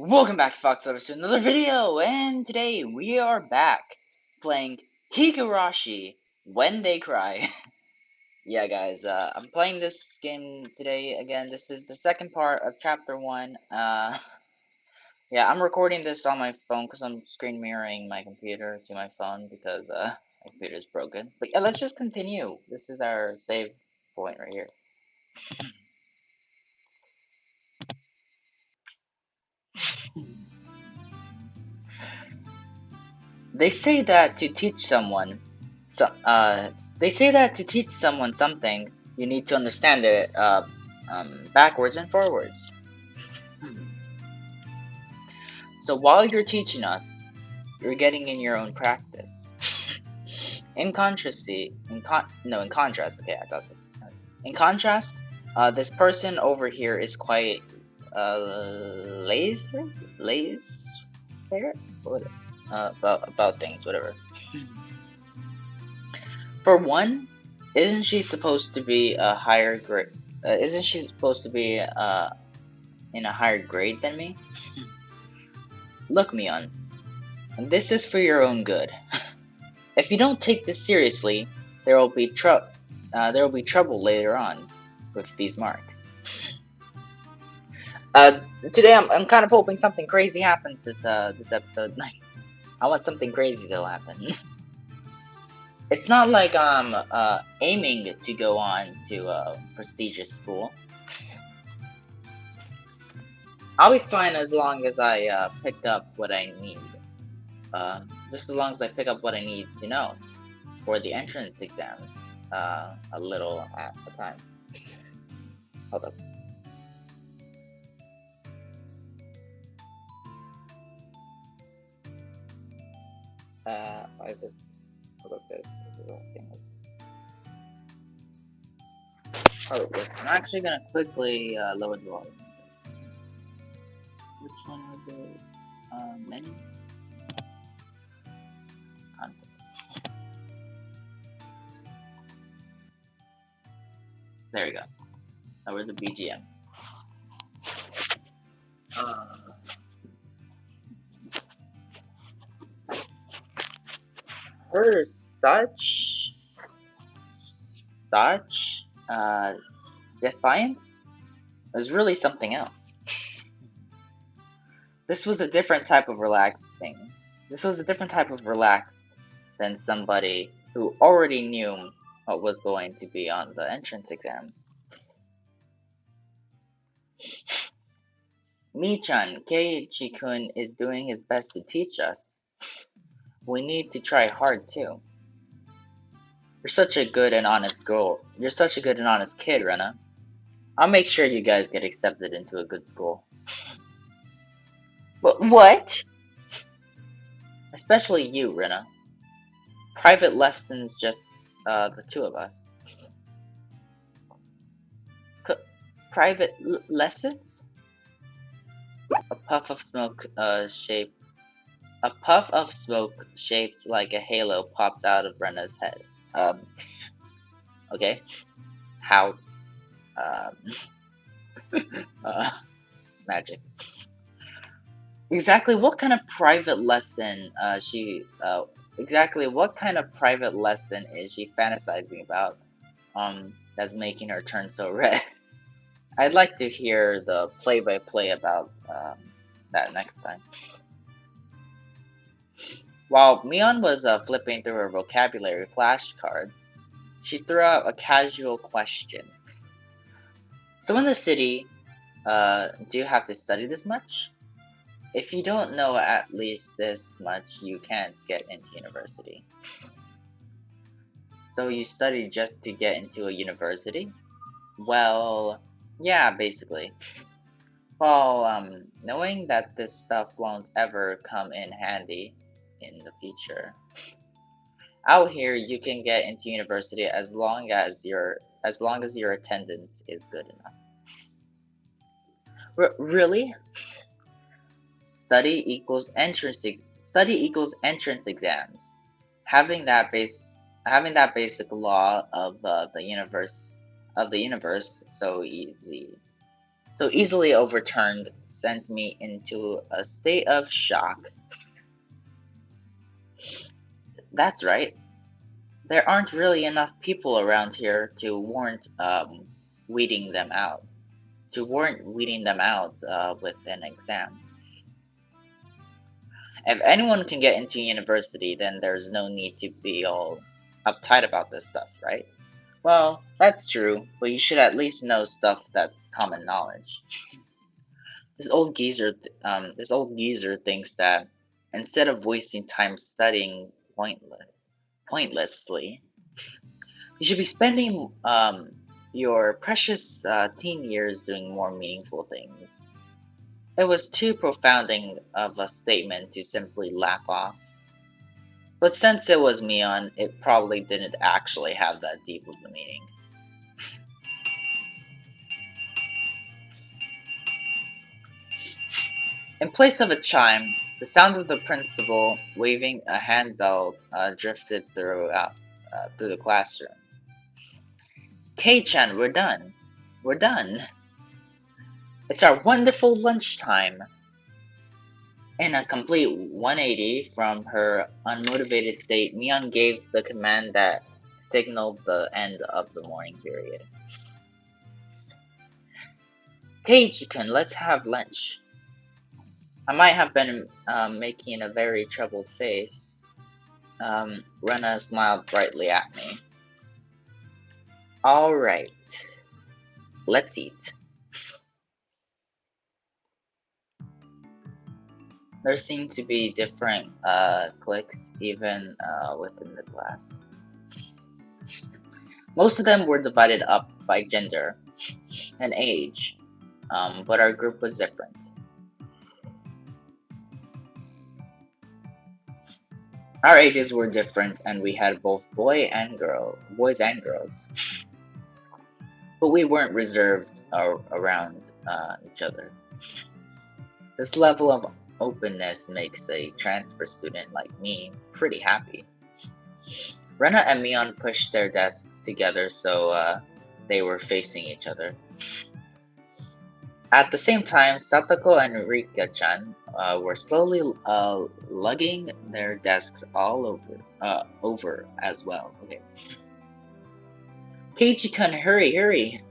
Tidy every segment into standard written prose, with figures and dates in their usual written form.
Welcome back, Fox Lovers, to another video, and today we are back playing Higurashi When They Cry. Yeah, guys, I'm playing this game today again. This is the second part of Chapter 1. Yeah, I'm recording this on my phone because I'm screen mirroring my computer to my phone because, my computer's broken. But yeah, let's just continue. This is our save point right here. They say that to teach someone So, they say that to teach someone something, you need to understand it backwards and forwards. So while you're teaching us, you're getting in your own practice. In contrast, okay, I thought this. In contrast, this person over here is quite lazy, lazy, what, about things, whatever. For one, isn't she supposed to be a higher grade? Isn't she supposed to be in a higher grade than me? Look, Mion, this is for your own good. If you don't take this seriously, there will be trouble later on with these marks. Uh, Today I'm kind of hoping something crazy happens this episode. I want something crazy to happen. It's not like I'm aiming to go on to a prestigious school. I'll be fine as long as I pick up what I need. Just as long as I pick up what I need to know for the entrance exams, a little at a time. Hold up. I just hold up this. This is all thing. Oh, wait, I'm actually gonna quickly lower the volume. Which one was it? Menu content. There we go. Lower the BGM. Uh, her such defiance was really something else. This was a different type of relaxing. This was a different type of relaxed than somebody who already knew what was going to be on the entrance exam. Mi-chan, Keiichi-kun is doing his best to teach us. We need to try hard too. You're such a good and honest girl. You're such a good and honest kid, Rena. I'll make sure you guys get accepted into a good school. But what? Especially you, Rena. Private lessons, just the two of us. C- Private lessons? A puff of smoke shaped A puff of smoke shaped like a halo popped out of Rena's head. Um, okay. How? Um, uh, magic. Exactly what kind of private lesson exactly what kind of private lesson is she fantasizing about? That's making her turn so red. I'd like to hear the play-by-play about that next time. While Mion was flipping through her vocabulary flashcards, she threw out a casual question. So in the city, do you have to study this much? If you don't know at least this much, you can't get into university. So you study just to get into a university? Well, yeah, basically. Well, knowing that this stuff won't ever come in handy in the future. Out here, you can get into university as long as your attendance is good enough. Really? Study equals entrance. Study equals entrance exams. Having that base, Having that basic law of the universe, so easily overturned sent me into a state of shock. That's right, there aren't really enough people around here to warrant weeding them out. With an exam. If anyone can get into university, then there's no need to be all uptight about this stuff, right? Well, that's true, but you should at least know stuff that's common knowledge. This old geezer thinks that instead of wasting time studying pointlessly, you should be spending your precious teen years doing more meaningful things. It was too profounding of a statement to simply laugh off. But since it was Mion, it probably didn't actually have that deep of a meaning. In place of a chime, the sound of the principal waving a handbell drifted through the classroom. Kei-chan, we're done. We're done. It's our wonderful lunchtime. In a complete 180 from her unmotivated state, Mion gave the command that signaled the end of the morning period. Keiichi-kun, let's have lunch. I might have been making a very troubled face. Rena smiled brightly at me. All right, let's eat. There seemed to be different cliques even within the class. Most of them were divided up by gender and age, but our group was different. Our ages were different, and we had both boys and girls. But we weren't reserved around each other. This level of openness makes a transfer student like me pretty happy. Rena and Mion pushed their desks together so they were facing each other. At the same time, Satoko and Rika-chan were slowly lugging their desks all over as well. Okay. Keiichi-kun, hurry, hurry!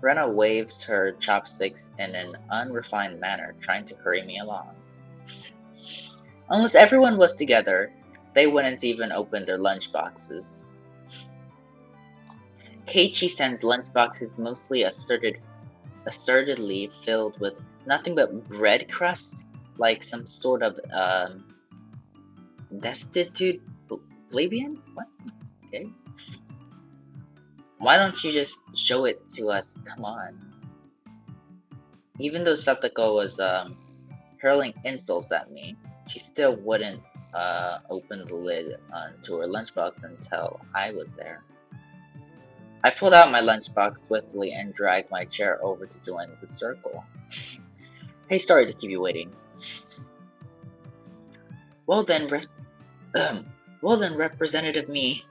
Rena waves her chopsticks in an unrefined manner, trying to hurry me along. Unless everyone was together, they wouldn't even open their lunchboxes. Keiichi sends lunchboxes mostly assertedly filled with nothing but bread crust, like some sort of destitute plebeian? What? Okay. Why don't you just show it to us? Come on. Even though Satoko was hurling insults at me, she still wouldn't open the lid onto her lunchbox until I was there. I pulled out my lunchbox swiftly and dragged my chair over to join the circle. Hey, sorry to keep you waiting. Well then, Representative Me,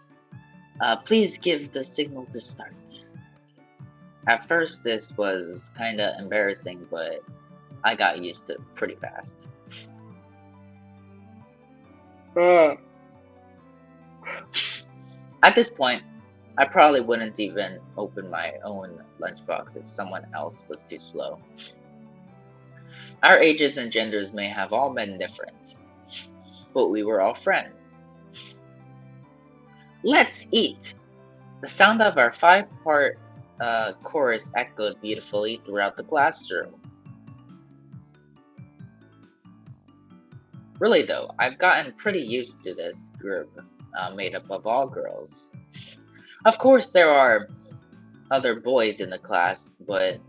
please give the signal to start. At first, this was kinda embarrassing, but I got used to it pretty fast. At this point, I probably wouldn't even open my own lunchbox if someone else was too slow. Our ages and genders may have all been different, but we were all friends. Let's eat! The sound of our five-part chorus echoed beautifully throughout the classroom. Really though, I've gotten pretty used to this group, made up of all girls. Of course, there are other boys in the class, but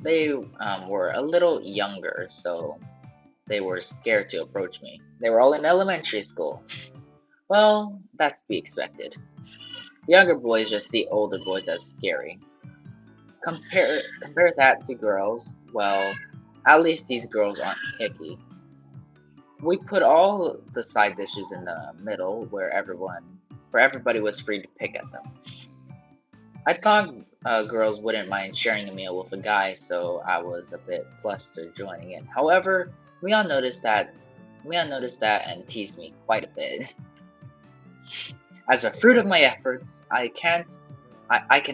they were a little younger, so they were scared to approach me. They were all in elementary school. Well, that's to be expected. Younger boys just see older boys as scary. Compare that to girls, well, at least these girls aren't picky. We put all the side dishes in the middle where everybody was free to pick at them. I thought girls wouldn't mind sharing a meal with a guy, so I was a bit flustered joining in. However, we all noticed that and teased me quite a bit. As a fruit of my efforts, I can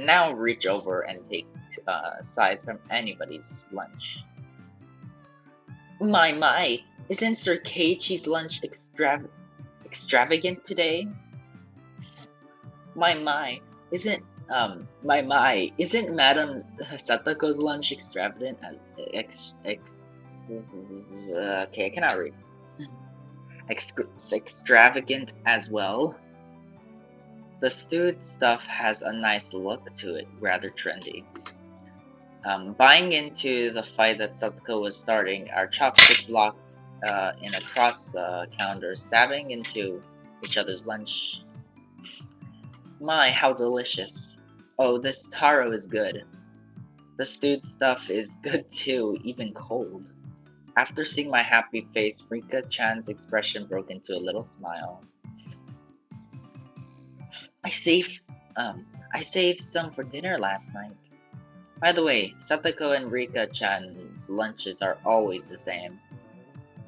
now reach over and take sides from anybody's lunch. My, isn't Sir Keiichi's lunch extravagant today? My, isn't Madame Satoko's lunch extravagant as okay, I cannot read. Extravagant as well. The stewed stuff has a nice look to it, rather trendy. Buying into the fight that Satoko was starting, our chopsticks locked in a cross counter, stabbing into each other's lunch. My, how delicious. Oh, this taro is good. The stewed stuff is good too, even cold. After seeing my happy face, Rika-chan's expression broke into a little smile. I saved, I saved some for dinner last night. By the way, Satoko and Rika-chan's lunches are always the same.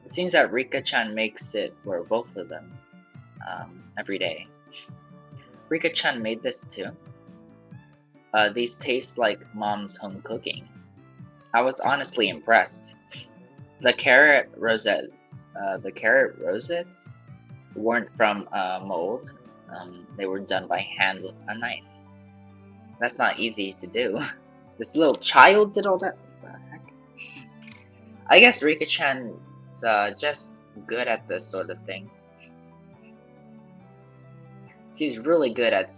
It seems that Rika-chan makes it for both of them, every day. Rika-chan made this too. These taste like mom's home cooking. I was honestly impressed. The carrot rosettes weren't from mold. They were done by hand with a knife. That's not easy to do. This little child did all that. What the heck? I guess Rika-chan's just good at this sort of thing. She's really good at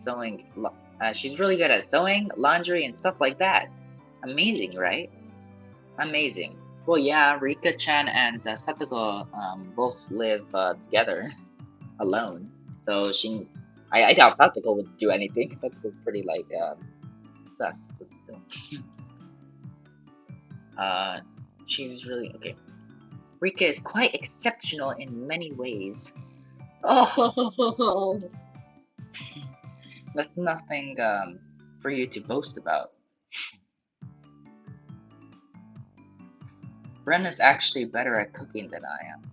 sewing. She's really good at sewing, laundry, and stuff like that. Amazing, right? Amazing. Well, yeah, Rika-chan and Satoko both live together alone. So I doubt Satoko would do anything. Satoko's pretty like sus, but still. Uh, she's really okay. Rika is quite exceptional in many ways. Oh, that's nothing for you to boast about. Rena's actually better at cooking than I am.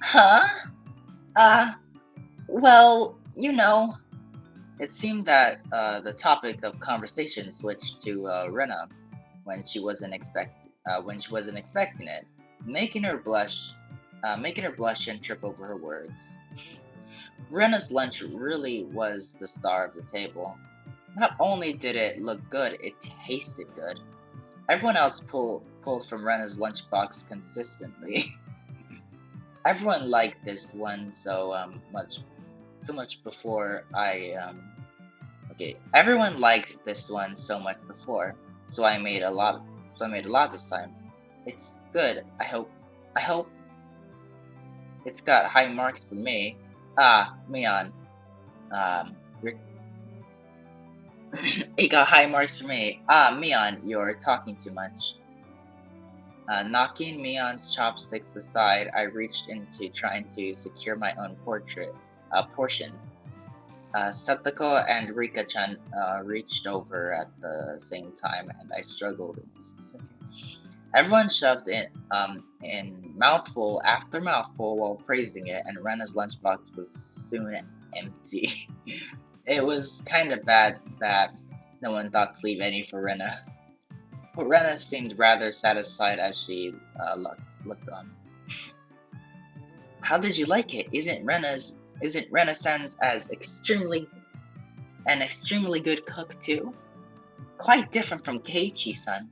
Huh? Uh, well, you know. It seemed that the topic of conversation switched to Rena when she wasn't expecting it, making her blush and trip over her words. Rena's lunch really was the star of the table. Not only did it look good, it tasted good. Everyone else pulled from Rena's lunchbox consistently. Everyone liked this one so much before everyone liked this one so much before, so I made a lot this time. It's good. I hope it's got high marks for me. Ah, Mion. Um, it got high marks for me. Ah, Mion, you're talking too much. Knocking Mion's chopsticks aside, I reached into trying to secure my own portion. Satoko and Rika-chan reached over at the same time, and I struggled. Everyone shoved in mouthful after mouthful while praising it, and Rena's lunchbox was soon empty. It was kind of bad that no one thought to leave any for Rena, but Rena seemed rather satisfied as she looked on. How did you like it? Isn't Renaissance as extremely good cook too? Quite different from Keiichi-san.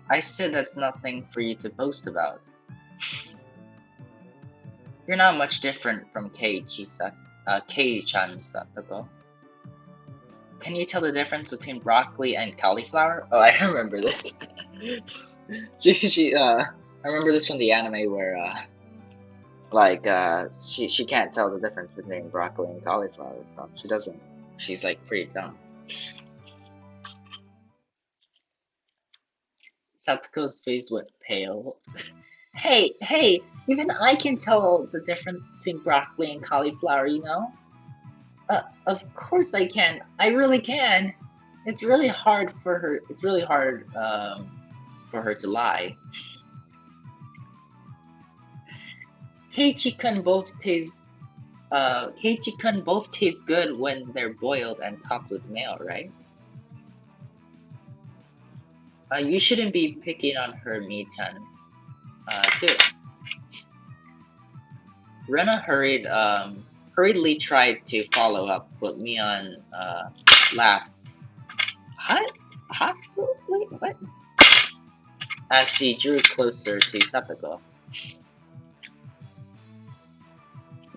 I said that's nothing for you to boast about. You're not much different from Kei-chan Satoko. Can you tell the difference between broccoli and cauliflower? Oh, I remember this. I remember this from the anime where, she can't tell the difference between broccoli and cauliflower and stuff. She doesn't. She's like pretty dumb. Satoko's face went pale. Hey, even I can tell the difference between broccoli and cauliflower, you know? Of course I can. I really can. It's really hard for her. It's really hard for her to lie. Heichi-kun both taste good when they're boiled and topped with mayo, right? You shouldn't be picking on her, Mi-chan. Too. Rena hurriedly tried to follow up, but Mion laughed. Hot? Hot? Wait, what? As she drew closer to Satoko.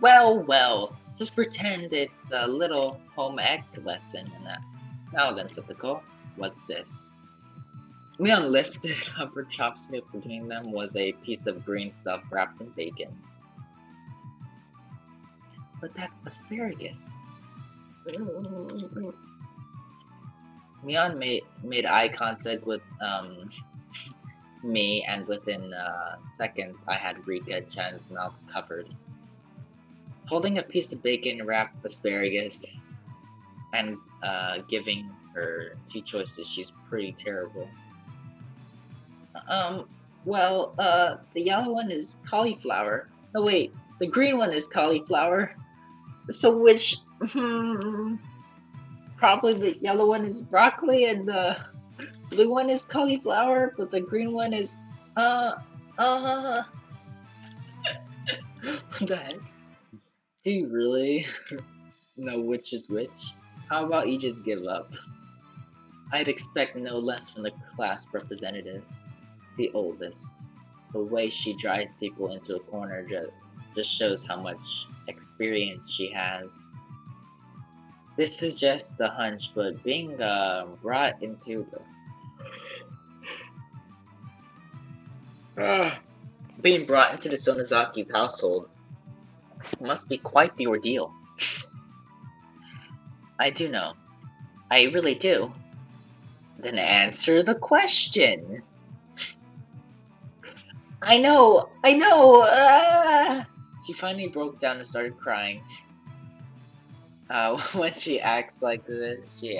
Well, well, just pretend it's a little home ec lesson and that. Now then, Satoko, what's this? Mion lifted up her chopstick. Between them was a piece of green stuff wrapped in bacon. But that's asparagus. Mion made eye contact with me, and within seconds I had Rika-chan's mouth covered. Holding a piece of bacon wrapped asparagus and giving her two choices, she's pretty terrible. Um, well, the yellow one is cauliflower. No, wait, the green one is cauliflower. So which, probably the yellow one is broccoli and the blue one is cauliflower, but the green one is, uh, uh, what the heck? Do you really know which is which? How about you just give up? I'd expect no less from the class representative, the oldest. The way she drives people into a corner just shows how much experience she has. This is just a hunch, but being brought into the Sonozaki's household must be quite the ordeal. I do know. I really do. Then answer the question. I know, I know. She finally broke down and started crying. When she acts like this, she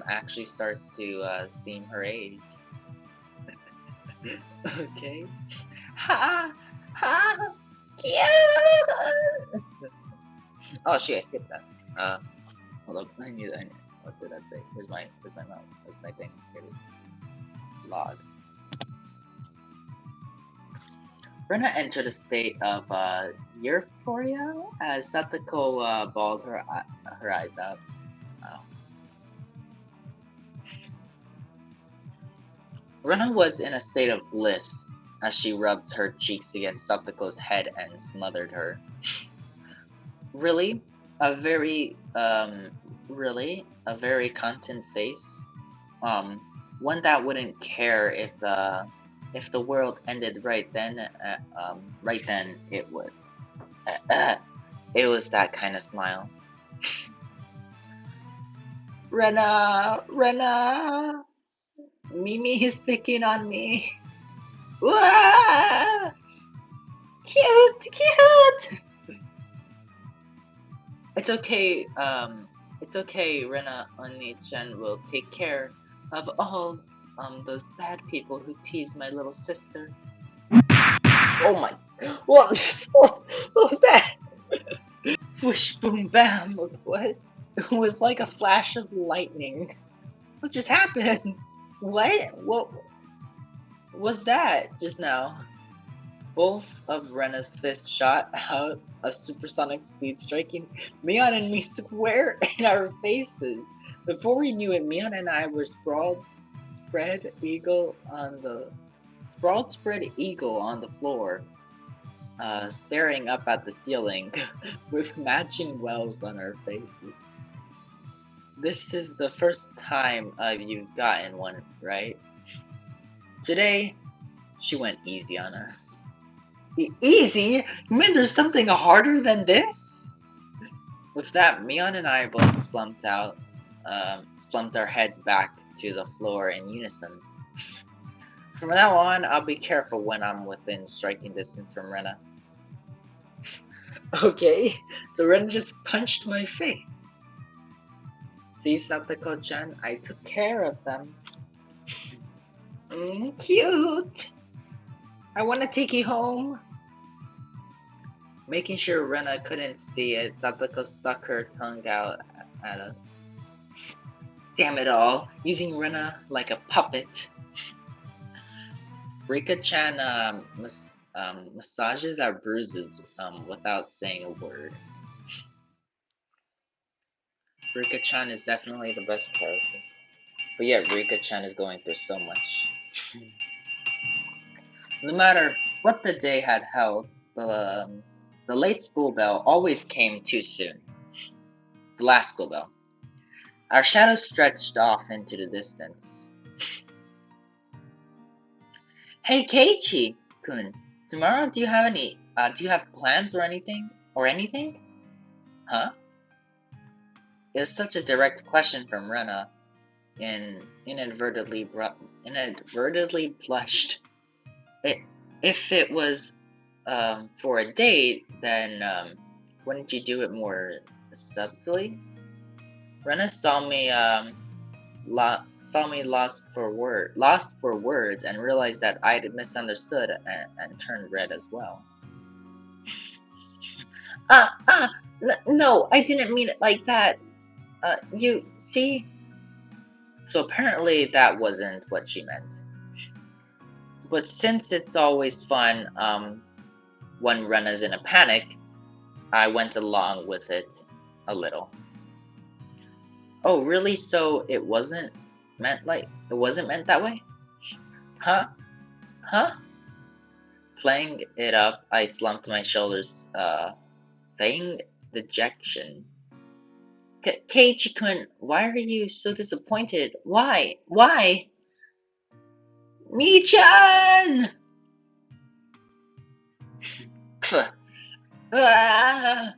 actually starts to seem her age. Okay. Ha ha. Cute. Oh shit! I skipped that. Hold up. I knew that. What did I say? Where's my mouse? Where's my thing? Here it is. Log. Rena entered a state of euphoria as Satoko bawled her eyes out. Oh. Rena was in a state of bliss as she rubbed her cheeks against Satoko's head and smothered her. Really? A very, really? A very content face? Um, One that wouldn't care if the world ended right then it would. It was that kind of smile. Rena, Mimi is picking on me. Wah! Cute. It's okay, Rena Oni-chan will take care of all, those bad people who tease my little sister. Oh my, what, what was that? Whoosh, boom, bam, what? It was like a flash of lightning. What just happened? What was that just now? Both of Rena's fists shot out a supersonic speed, striking Mion and me square in our faces. Before we knew it, Mion and I were spread eagle on the spread eagle on the floor, staring up at the ceiling with matching wells on our faces. This is the first time you've gotten one, right? Today, she went easy on us. Easy? You mean there's something harder than this? With that, Mion and I both slumped our heads back to the floor in unison. From now on, I'll be careful when I'm within striking distance from Rena. Okay, so Rena just punched my face. See, Satoko-chan, I took care of them. Cute! I wanna take you home. Making sure Rena couldn't see it, Satoko stuck her tongue out at us. Damn it all, using Rena like a puppet. Rika-chan massages our bruises without saying a word. Rika-chan is definitely the best character. But yeah, Rika-chan is going through so much. No matter what the day had held, the late school bell always came too soon. The last school bell. Our shadows stretched off into the distance. Hey Keiichi-kun, tomorrow do you have plans or anything? Huh? It was such a direct question from Rena, and inadvertently blushed. It, if it was for a date, then wouldn't you do it more subtly? Rena saw me lost for words, and realized that I'd misunderstood and turned red as well. Ah, ah, no, I didn't mean it like that. You see? So apparently that wasn't what she meant. But since it's always fun, when Rena's in a panic, I went along with it a little. Oh, really? So it wasn't meant that way? Huh? Huh? Playing it up, I slumped my shoulders, feigning dejection. Keiichi-kun, why are you so disappointed? Why? Why? Mi-chan! Ah!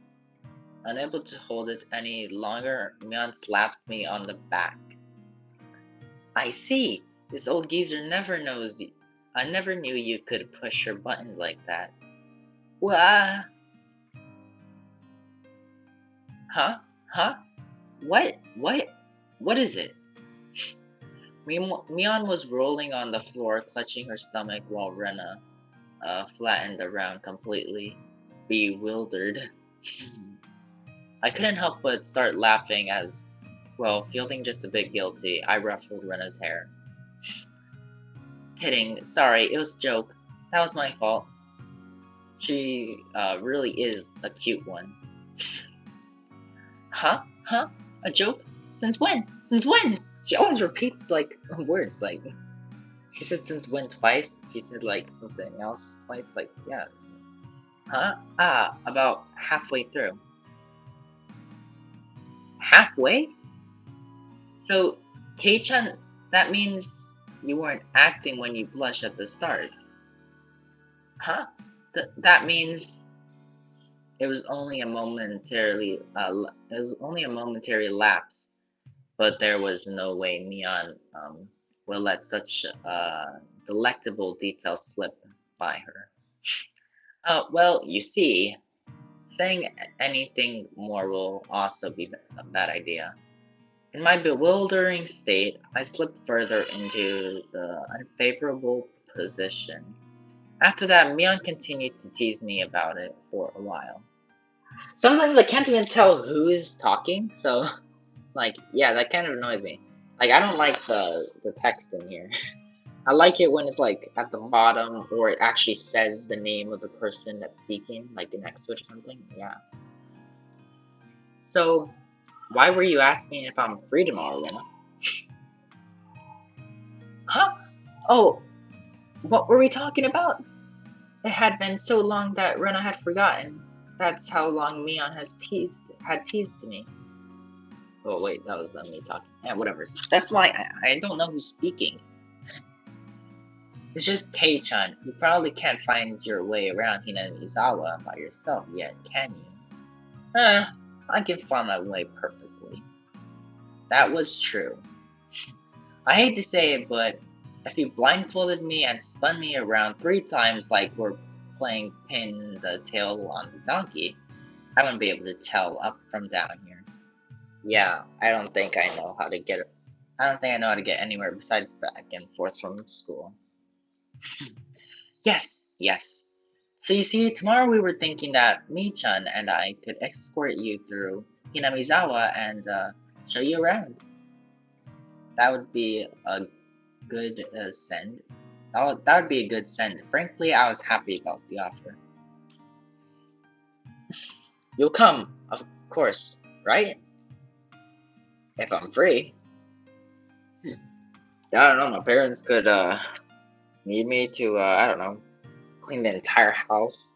Unable to hold it any longer, Mion slapped me on the back. I see. This old geezer never knows. I never knew you could push your buttons like that. Wah! Huh? Huh? What? What? What is it? Mion was rolling on the floor, clutching her stomach while Rena flattened around completely bewildered. I couldn't help but start laughing as, well, feeling just a bit guilty, I ruffled Rena's hair. Kidding, sorry, it was a joke. That was my fault. She really is a cute one. Huh? Huh? A joke? Since when? Since when? She always repeats like words like she said since when twice. She said like something else twice. Like yeah. Huh? Ah, about halfway through. Halfway? So, Kei-chan, that means you weren't acting when you blushed at the start. Huh? That means it was only a momentary lapse, but there was no way Mion will let such delectable detail slip by her. Well, you see, saying anything more will also be a bad idea. In my bewildering state, I slipped further into the unfavorable position. After that, Mion continued to tease me about it for a while. Sometimes I can't even tell who is talking, so like yeah, that kind of annoys me. Like I don't like the text in here. I like it when it's like at the bottom or it actually says the name of the person that's speaking, like next to it or something. Yeah. So why were you asking if I'm free tomorrow, Lena? Huh? Oh, what were we talking about? It had been so long that Rena had forgotten. That's how long Mion had teased me. Oh wait, that was me talking. Yeah, whatever. That's why I don't know who's speaking. It's just Kei-chan. You probably can't find your way around Hinamizawa by yourself yet, can you? I can find my way perfectly. That was true. I hate to say it, but if you blindfolded me and spun me around 3 times like we're playing pin the tail on the donkey, I wouldn't be able to tell up from down here. Yeah, I don't think I know how to get it. I don't think I know how to get anywhere besides back and forth from school. Yes, yes. So you see, tomorrow we were thinking that Mi-chan and I could escort you through Hinamizawa and show you around. That would be a good send. That would be a good send. Frankly, I was happy about the offer. You'll come, of course, right? If I'm free. I don't know. My parents could need me to I don't know, clean the entire house.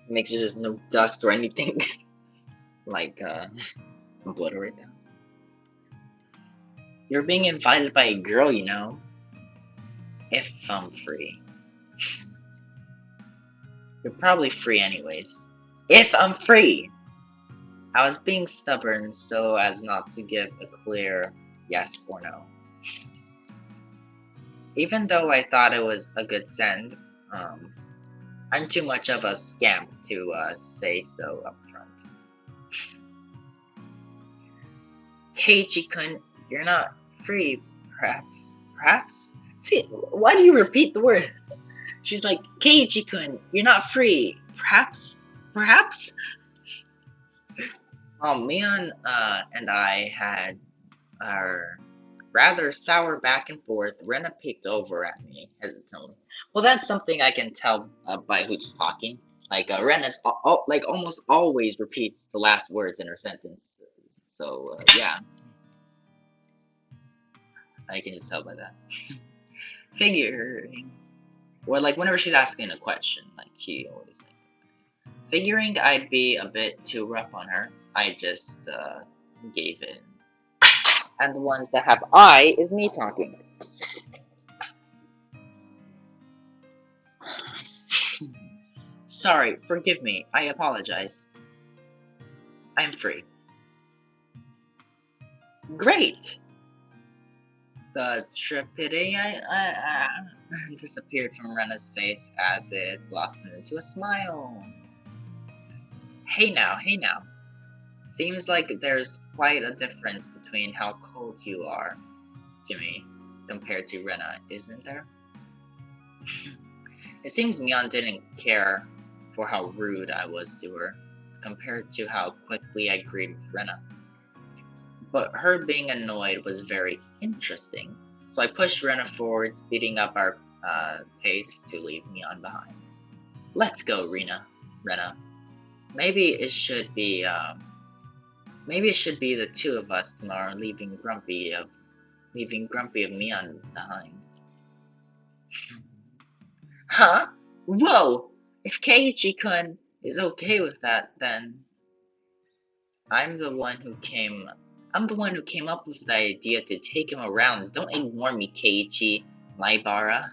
Make sure there's no dust or anything like obliterate them. You're being invited by a girl, you know. If I'm free. You're probably free anyways. If I'm free! I was being stubborn so as not to give a clear yes or no. Even though I thought it was a good send, um, I'm too much of a scamp to say so upfront. Keiichi-kun, you're not free, perhaps. Perhaps? See, why do you repeat the word? She's like, Keiichi-kun, you're not free. Perhaps? Perhaps? Leon and I had our rather sour back and forth. Rena peeked over at me hesitantly. Well, that's something I can tell by who's talking. Like Rena's like almost always repeats the last words in her sentence. So yeah, I can just tell by that. Figuring, or like whenever she's asking a question, like she always like figuring I'd be a bit too rough on her. I just gave in. And the ones that have I is me talking. Sorry, forgive me. I apologize. I'm free. Great! The trepidation disappeared from Rena's face as it blossomed into a smile. Hey now. Seems like there's quite a difference between how cold you are to me compared to Rena, isn't there? It seems Mion didn't care for how rude I was to her, compared to how quickly I greeted Rena. But her being annoyed was very interesting, so I pushed Rena forward, speeding up our pace to leave Mion behind. Let's go, Rena. Maybe it should be the two of us tomorrow, leaving Grumpy of Mion behind. Huh? Whoa! If Keiichi-kun is okay with that, then I'm the one who came. I'm the one who came up with the idea to take him around. Don't ignore me, Keiichi, Maibara.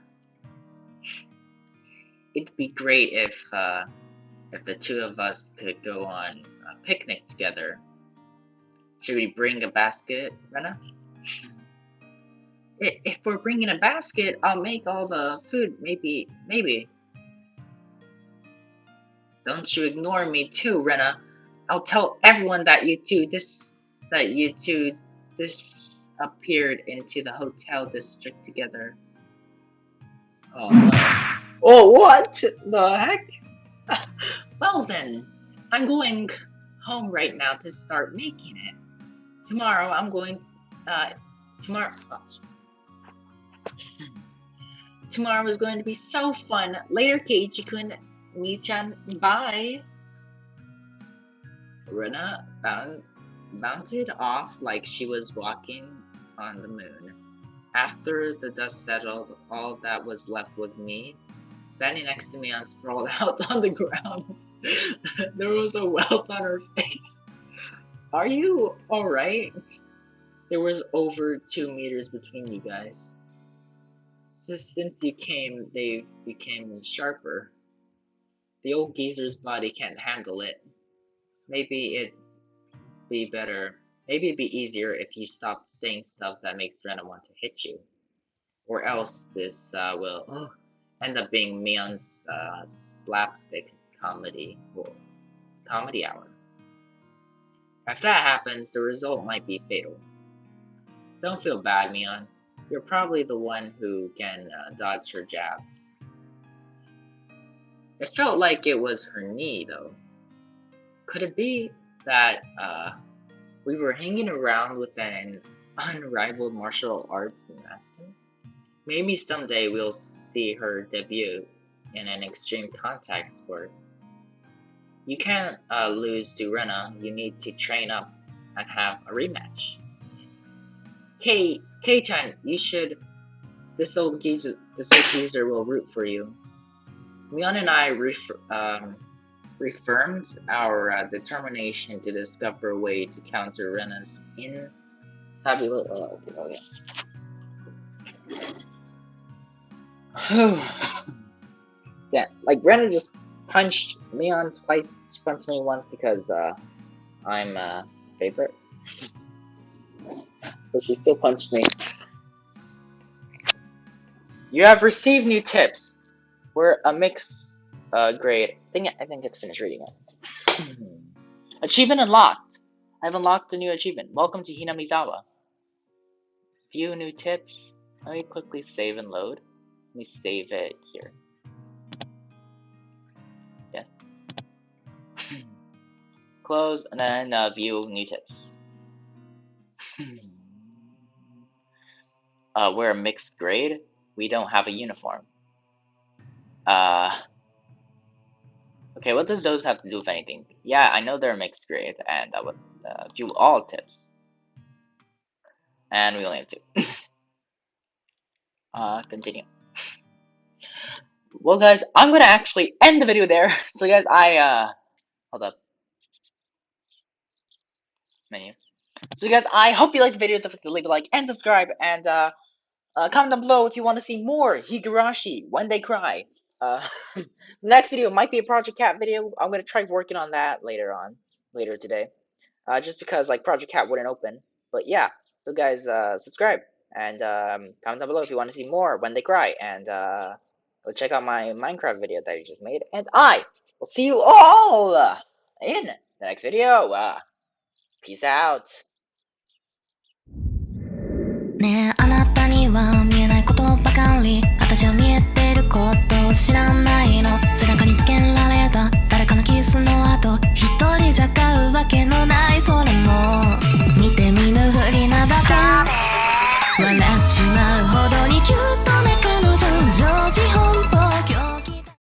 It'd be great if the two of us could go on a picnic together. Should we bring a basket, Rena? If we're bringing a basket, I'll make all the food. Maybe. Don't you ignore me too, Rena. I'll tell everyone that you two disappeared into the hotel district together. Oh no. Oh, what the heck? Well then, I'm going home right now to start making it. Tomorrow I'm going, uh, tomorrow, tomorrow is going to be so fun. Later, Keiichi-kun, Mi-chan, bye. Rena bounded off like she was walking on the moon. After the dust settled, all that was left was me. Standing next to me, I sprawled out on the ground. There was a welt on her face. Are you alright? There was over 2 meters between you guys. Since you came, they became sharper. The old geezer's body can't handle it. Maybe it'd be better. Maybe it'd be easier if you stopped saying stuff that makes Rena want to hit you. Or else this will end up being Mion's slapstick comedy hour. If that happens, the result might be fatal. Don't feel bad, Mion. You're probably the one who can dodge her jabs. It felt like it was her knee, though. Could it be that we were hanging around with an unrivaled martial arts master? Maybe someday we'll see her debut in an extreme contact sport. You can't lose to Rena. You need to train up and have a rematch. K-chan, you should. This old geezer will root for you. Mion and I reaffirmed our determination to discover a way to counter Rena's infabulous. Yeah, like Rena just punched Mion twice. She punched me once because I'm favorite. But she still punched me. You have received new tips. We're a mixed grade. I think it's finished reading it. Achievement unlocked. I've unlocked a new achievement. Welcome to Hinamizawa. View new tips. Let me quickly save and load. Let me save it here. Yes. Close and then view new tips. We're a mixed grade. We don't have a uniform. Okay, what does those have to do with anything? Yeah, I know they're a mixed grade, and I would view all tips. And we only have two. Continue. Well, guys, I'm gonna actually end the video there. So, guys, hold up. Menu. So, guys, I hope you liked the video. Don't forget to leave a like and subscribe, and comment down below if you want to see more Higurashi when they cry. The next video might be a Project Cat video. I'm gonna try working on that later today. Just because like Project Cat wouldn't open. But yeah, so guys, subscribe and comment down below if you want to see more when they cry, and go check out my Minecraft video that I just made. And I will see you all in the next video. Peace out. ねえあなたには見えないことばかり私は見えてることを知らないの背中につけられた誰かのキスの後一人じゃ買うわけのないそれも見て見ぬふりなだけ笑っちまう